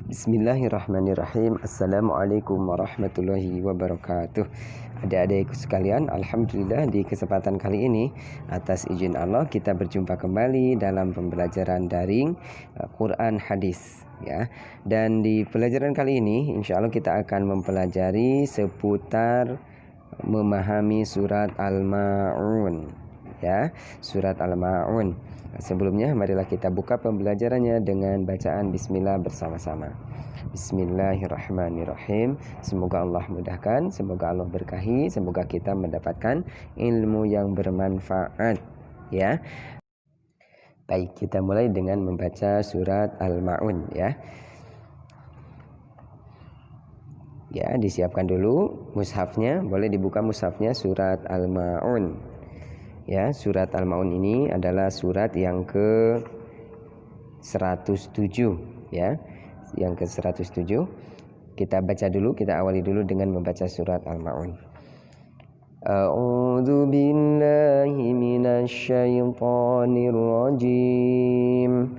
Bismillahirrahmanirrahim. Assalamualaikum warahmatullahi wabarakatuh. Adik-adikku sekalian, alhamdulillah di kesempatan kali ini atas izin Allah kita berjumpa kembali dalam pembelajaran daring Quran hadis ya. Dan di pelajaran kali ini insya Allah kita akan mempelajari seputar memahami surat Al-Ma'un ya, surat Al-Ma'un. Sebelumnya marilah kita buka pembelajarannya dengan bacaan bismillah bersama-sama. Bismillahirrahmanirrahim. Semoga Allah mudahkan, semoga Allah berkahi, semoga kita mendapatkan ilmu yang bermanfaat ya. Baik, kita mulai dengan membaca surat Al-Ma'un ya. Ya, disiapkan dulu mushafnya, boleh dibuka mushafnya surat Al-Ma'un. Ya, surat Al-Ma'un ini adalah surat yang ke 107 ya. Yang ke 107. Kita baca dulu, kita awali dulu dengan membaca surat Al-Ma'un. A'udzu billahi minasy syaithanir rajim.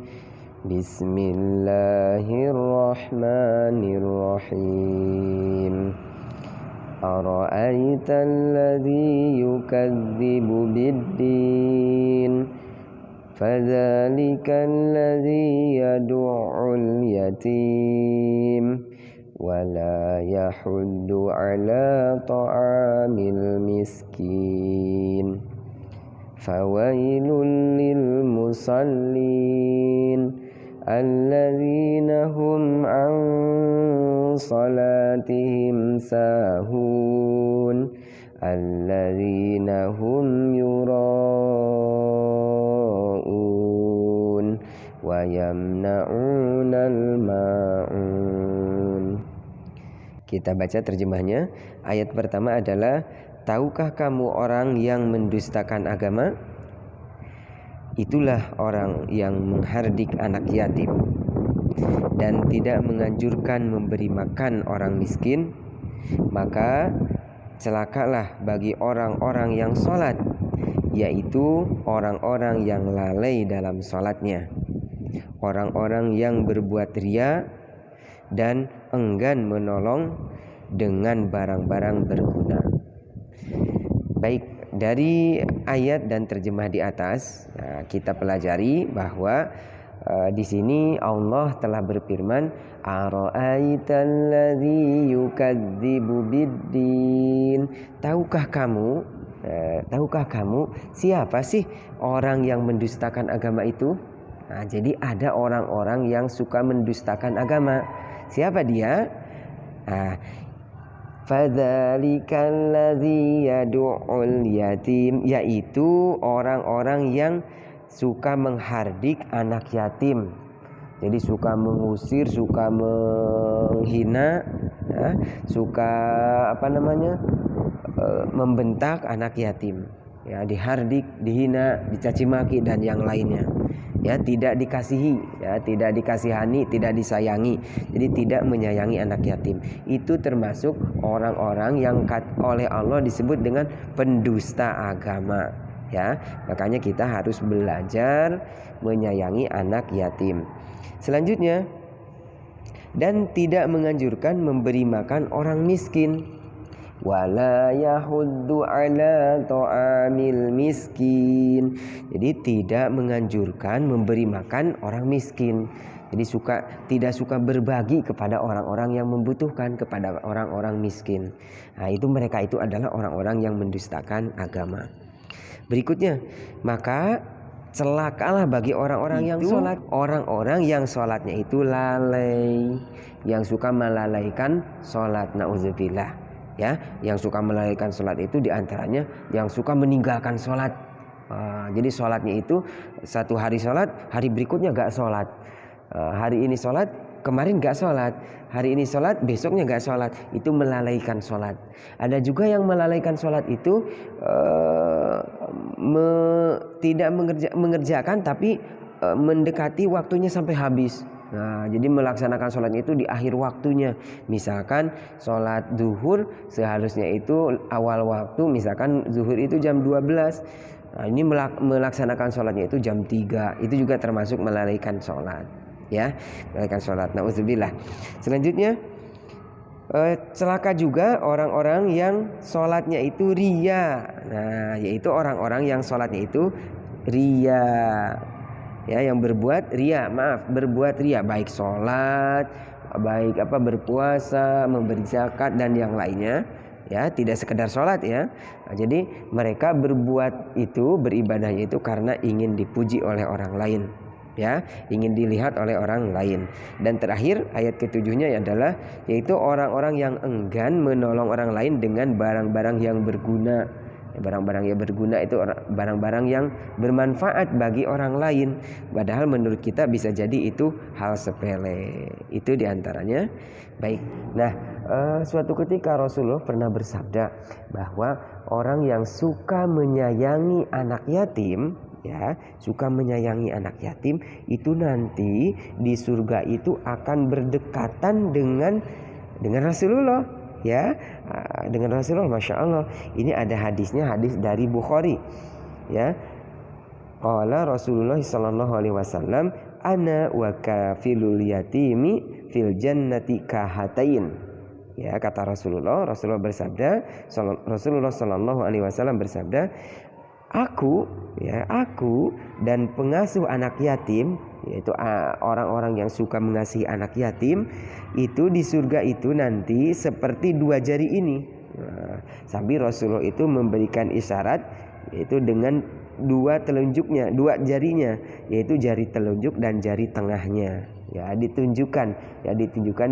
Bismillahirrahmanirrahim. أرأيت الذي يكذب بالدين فذلك الذي يدع اليتيم ولا يحض على طعام المسكين فويل للمصلين الذين هم عن صلاتهم ساهون الذين هم يراءون ويمنعون الماعون. Kita baca terjemahnya. Ayat pertama adalah, tahukah kamu orang yang mendustakan agama? Itulah orang yang menghardik anak yatim dan tidak menganjurkan memberi makan orang miskin, maka celakalah bagi orang-orang yang sholat, yaitu orang-orang yang lalai dalam sholatnya, orang-orang yang berbuat riya dan enggan menolong dengan barang-barang berguna. Baik, dari ayat dan terjemah di atas kita pelajari bahwa di sini Allah telah berfirman, Ara'aitalladzi yukadzibu biddin. Tahukah kamu siapa sih orang yang mendustakan agama itu? Nah, jadi ada orang-orang yang suka mendustakan agama. Siapa dia? Fadzalikal yad'ul yatim, yaitu orang-orang yang suka menghardik anak yatim. Jadi suka mengusir, suka menghina ya, suka membentak anak yatim ya, dihardik, dihina, dicaci maki dan yang lainnya ya, tidak dikasihi ya, tidak dikasihani, tidak disayangi. Jadi tidak menyayangi anak yatim. Itu termasuk orang-orang yang oleh Allah disebut dengan pendusta agama ya. Makanya kita harus belajar menyayangi anak yatim. Selanjutnya, dan tidak menganjurkan memberi makan orang miskin. Wala yahuddu ala ta'amil miskin. Jadi tidak menganjurkan memberi makan orang miskin. Jadi tidak suka berbagi kepada orang-orang yang membutuhkan, kepada orang-orang miskin. Nah, mereka itu adalah orang-orang yang mendustakan agama. Berikutnya, maka celakalah bagi orang-orang yang sholat, orang-orang yang sholatnya itu lalai, yang suka melalaikan sholat. Nauzubillah ya, yang suka melalaikan sholat itu diantaranya yang suka meninggalkan sholat. Jadi sholatnya itu satu hari sholat, hari berikutnya gak sholat. Hari ini sholat, kemarin gak sholat. Hari ini sholat, besoknya gak sholat. Itu melalaikan sholat. Ada juga yang melalaikan sholat itu tidak mengerjakan, tapi mendekati waktunya sampai habis. Nah, jadi melaksanakan sholatnya itu di akhir waktunya. Misalkan sholat zuhur seharusnya itu awal waktu, misalkan zuhur itu jam 12. Nah, ini melaksanakan sholatnya itu jam 3. Itu juga termasuk melalaikan sholat ya, meninggalkan sholat. Nauzubillah. Selanjutnya celaka juga orang-orang yang sholatnya itu ria. Nah, yaitu orang-orang yang sholatnya itu ria, ya, yang berbuat ria, berbuat ria, baik sholat, baik berpuasa, memberi zakat dan yang lainnya, ya, tidak sekedar sholat, ya. Nah, jadi mereka berbuat itu, beribadahnya itu karena ingin dipuji oleh orang lain, ya, ingin dilihat oleh orang lain. Dan terakhir ayat ketujuhnya adalah yaitu orang-orang yang enggan menolong orang lain dengan barang-barang yang berguna. Barang-barang yang berguna itu barang-barang yang bermanfaat bagi orang lain, padahal menurut kita bisa jadi itu hal sepele. Itu diantaranya. Baik. Nah, suatu ketika Rasulullah pernah bersabda bahwa orang yang suka menyayangi anak yatim, ya, suka menyayangi anak yatim itu nanti di surga itu akan berdekatan dengan Rasulullah, ya, dengan Rasulullah. Masya Allah, ini ada hadisnya, hadis dari Bukhari, ya. Qala Rasulullah sallallahu alaihi wasallam, ana wa kafilul yatimi fil jannati kahatain. Ya, kata Rasulullah bersabda, Rasulullah sallallahu alaihi wasallam bersabda, aku dan pengasuh anak yatim, yaitu orang-orang yang suka mengasihi anak yatim, itu di surga itu nanti seperti dua jari ini. Nah, sambil Rasulullah itu memberikan isyarat, yaitu dengan dua telunjuknya, dua jarinya, yaitu jari telunjuk dan jari tengahnya. Ya, ditunjukkan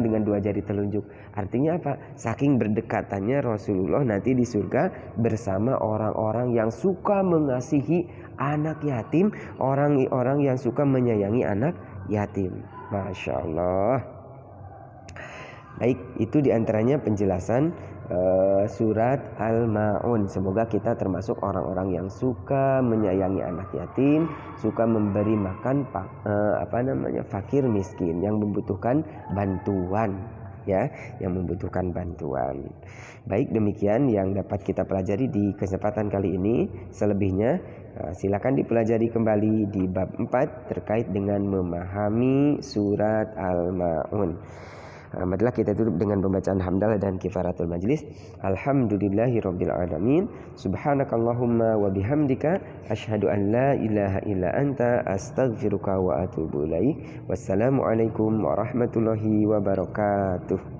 dengan dua jari telunjuk. Artinya apa? Saking berdekatannya Rasulullah nanti di surga bersama orang-orang yang suka mengasihi anak yatim, orang-orang yang suka menyayangi anak yatim. Masya Allah. Baik, itu diantaranya penjelasan surat Al-Ma'un. Semoga kita termasuk orang-orang yang suka menyayangi anak yatim, suka memberi makan fakir miskin yang membutuhkan bantuan, ya, yang membutuhkan bantuan. Baik, demikian yang dapat kita pelajari di kesempatan kali ini. Selebihnya silakan dipelajari kembali di bab 4 terkait dengan memahami surat Al-Ma'un. Marilah kita tutup dengan pembacaan hamdalah dan kifaratul majlis. Alhamdulillahirabbil alamin. Subhanakallahumma wa bihamdika asyhadu an la ilaha illa anta astaghfiruka wa atubu ilaik. Wassalamualaikum warahmatullahi wabarakatuh.